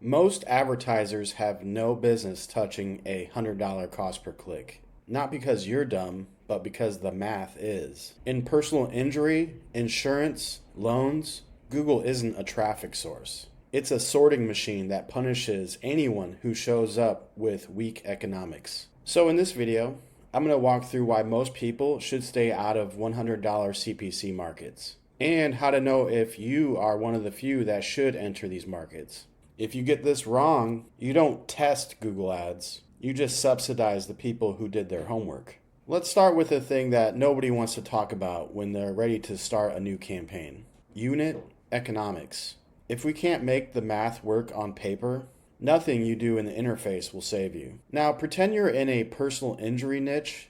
Most advertisers have no business touching a $100 cost per click. Not because you're dumb, but because the math is. In personal injury, insurance, loans, Google isn't a traffic source. It's a sorting machine that punishes anyone who shows up with weak economics. So in this video, I'm going to walk through why most people should stay out of $100 CPC markets, and how to know if you are one of the few that should enter these markets. If you get this wrong, you don't test Google Ads, you just subsidize the people who did their homework. Let's start with a thing that nobody wants to talk about when they're ready to start a new campaign: unit economics. If we can't make the math work on paper, nothing you do in the interface will save you. Now, pretend you're in a personal injury niche,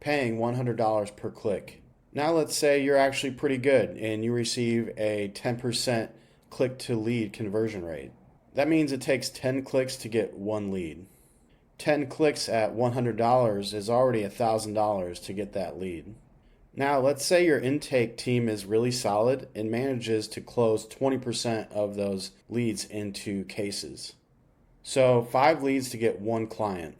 paying $100 per click. Now let's say you're actually pretty good and you receive a 10% click to lead conversion rate. That means it takes 10 clicks to get one lead. 10 clicks at $100 is already $1,000 to get that lead. Now let's say your intake team is really solid and manages to close 20% of those leads into cases. So 5 leads to get one client.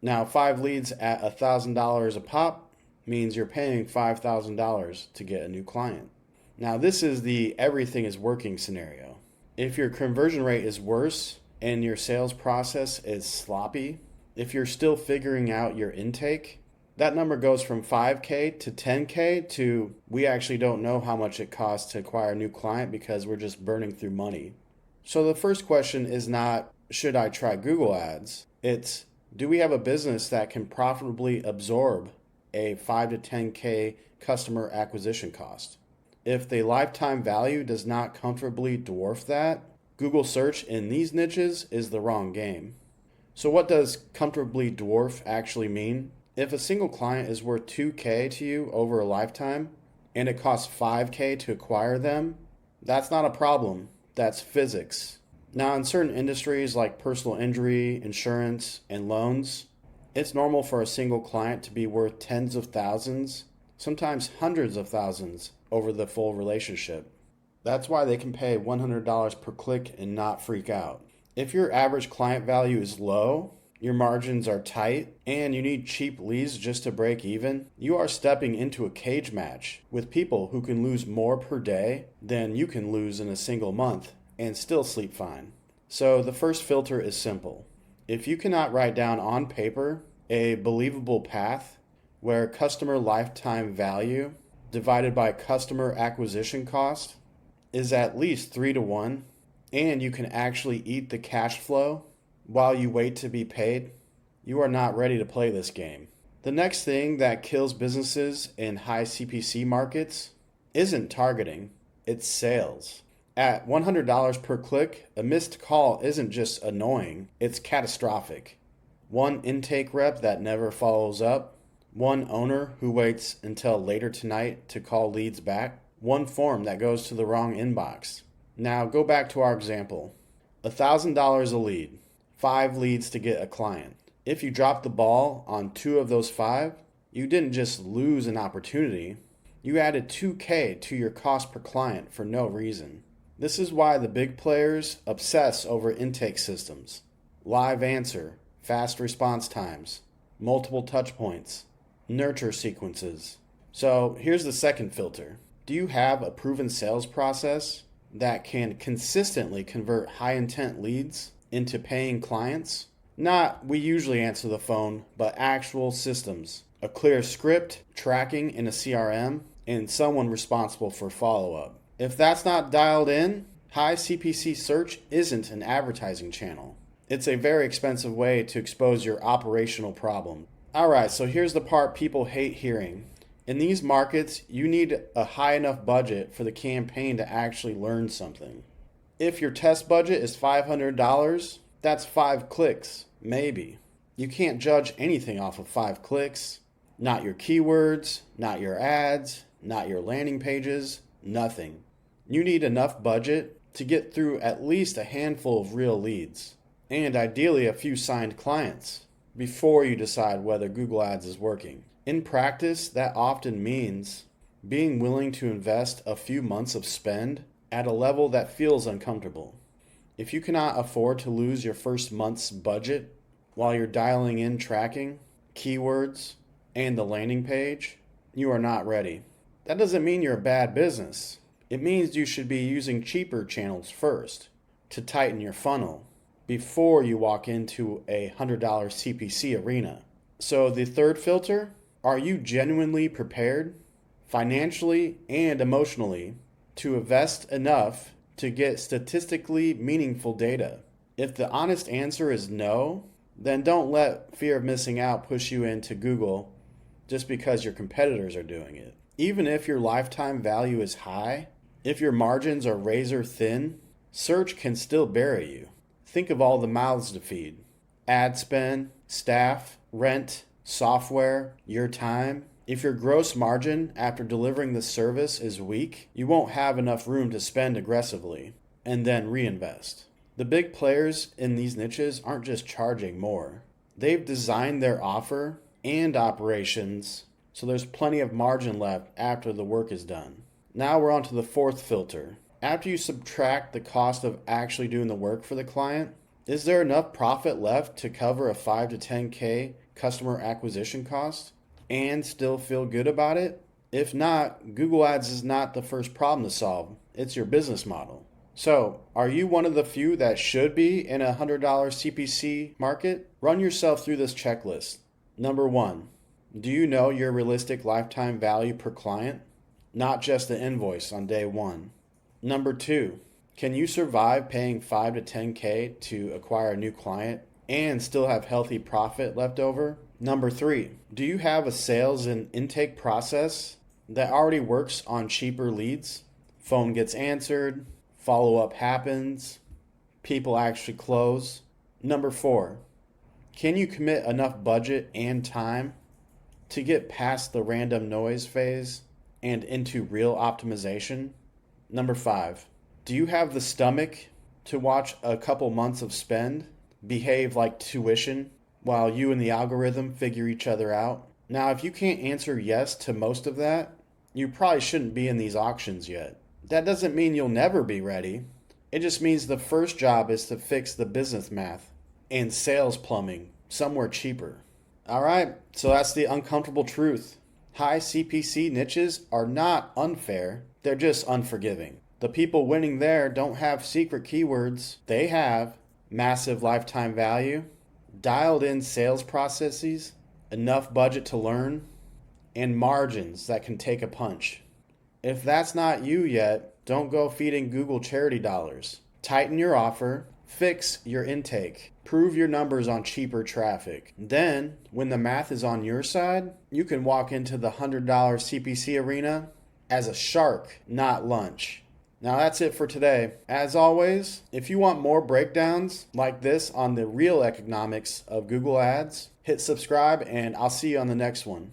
Now 5 leads at $1,000 a pop means you're paying $5,000 to get a new client. Now this is the everything is working scenario. If your conversion rate is worse and your sales process is sloppy, if you're still figuring out your intake, that number goes from 5K to 10K to we actually don't know how much it costs to acquire a new client because we're just burning through money. So the first question is not, should I try Google Ads? It's, do we have a business that can profitably absorb a 5 to 10K customer acquisition cost? If the lifetime value does not comfortably dwarf that, Google search in these niches is the wrong game. So what does comfortably dwarf actually mean? If a single client is worth 2K to you over a lifetime and it costs 5K to acquire them, that's not a problem. That's physics. Now, in certain industries like personal injury, insurance, and loans, it's normal for a single client to be worth tens of thousands, sometimes hundreds of thousands over the full relationship. That's why they can pay $100 per click and not freak out. If your average client value is low, your margins are tight, and you need cheap leads just to break even, you are stepping into a cage match with people who can lose more per day than you can lose in a single month and still sleep fine. So the first filter is simple. If you cannot write down on paper a believable path where customer lifetime value divided by customer acquisition cost is at least 3 to 1, and you can actually eat the cash flow while you wait to be paid, you are not ready to play this game. The next thing that kills businesses in high CPC markets isn't targeting, it's sales. At $100 per click, a missed call isn't just annoying, it's catastrophic. One intake rep that never follows up, one owner who waits until later tonight to call leads back, one form that goes to the wrong inbox. Now go back to our example. $1,000 a lead, 5 leads to get a client. If you drop the ball on 2 of those 5, you didn't just lose an opportunity, you added 2K to your cost per client for no reason. This is why the big players obsess over intake systems, live answer, fast response times, multiple touch points, nurture sequences. So here's the second filter. Do you have a proven sales process that can consistently convert high intent leads into paying clients? Not we usually answer the phone, but actual systems. A clear script, tracking in a CRM, and someone responsible for follow-up. If that's not dialed in, high CPC search isn't an advertising channel. It's a very expensive way to expose your operational problem. Alright, so here's the part people hate hearing. In these markets, you need a high enough budget for the campaign to actually learn something. If your test budget is $500, that's 5 clicks, maybe. You can't judge anything off of 5 clicks. Not your keywords, not your ads, not your landing pages, nothing. You need enough budget to get through at least a handful of real leads, and ideally a few signed clients, before you decide whether Google Ads is working. In practice, that often means being willing to invest a few months of spend at a level that feels uncomfortable. If you cannot afford to lose your first month's budget while you're dialing in tracking, keywords, and the landing page, you are not ready. That doesn't mean you're a bad business. It means you should be using cheaper channels first to tighten your funnel before you walk into a $100 CPC arena. So the third filter, are you genuinely prepared financially and emotionally to invest enough to get statistically meaningful data? If the honest answer is no, then don't let fear of missing out push you into Google just because your competitors are doing it. Even if your lifetime value is high, if your margins are razor thin, search can still bury you. Think of all the mouths to feed. Ad spend, staff, rent, software, your time. If your gross margin after delivering the service is weak, you won't have enough room to spend aggressively and then reinvest. The big players in these niches aren't just charging more. They've designed their offer and operations so there's plenty of margin left after the work is done. Now we're on to the fourth filter. After you subtract the cost of actually doing the work for the client, is there enough profit left to cover a 5 to 10K customer acquisition cost and still feel good about it? If not, Google Ads is not the first problem to solve. It's your business model. So, are you one of the few that should be in a $100 CPC market? Run yourself through this checklist. Number 1, do you know your realistic lifetime value per client? Not just the invoice on day 1. Number 2, can you survive paying 5 to 10K to acquire a new client and still have healthy profit left over? Number 3, do you have a sales and intake process that already works on cheaper leads? Phone gets answered, follow-up happens, people actually close. Number 4, can you commit enough budget and time to get past the random noise phase and into real optimization? Number 5, do you have the stomach to watch a couple months of spend behave like tuition while you and the algorithm figure each other out? Now, if you can't answer yes to most of that, you probably shouldn't be in these auctions yet. That doesn't mean you'll never be ready. It just means the first job is to fix the business math and sales plumbing somewhere cheaper. All right, so that's the uncomfortable truth. High CPC niches are not unfair, they're just unforgiving. The people winning there don't have secret keywords. They have massive lifetime value, dialed in sales processes, enough budget to learn, and margins that can take a punch. If that's not you yet, don't go feeding Google charity dollars. Tighten your offer, fix your intake, prove your numbers on cheaper traffic. Then, when the math is on your side, you can walk into the $100 CPC arena as a shark, not lunch. Now that's it for today. As always, if you want more breakdowns like this on the real economics of Google Ads, hit subscribe and I'll see you on the next one.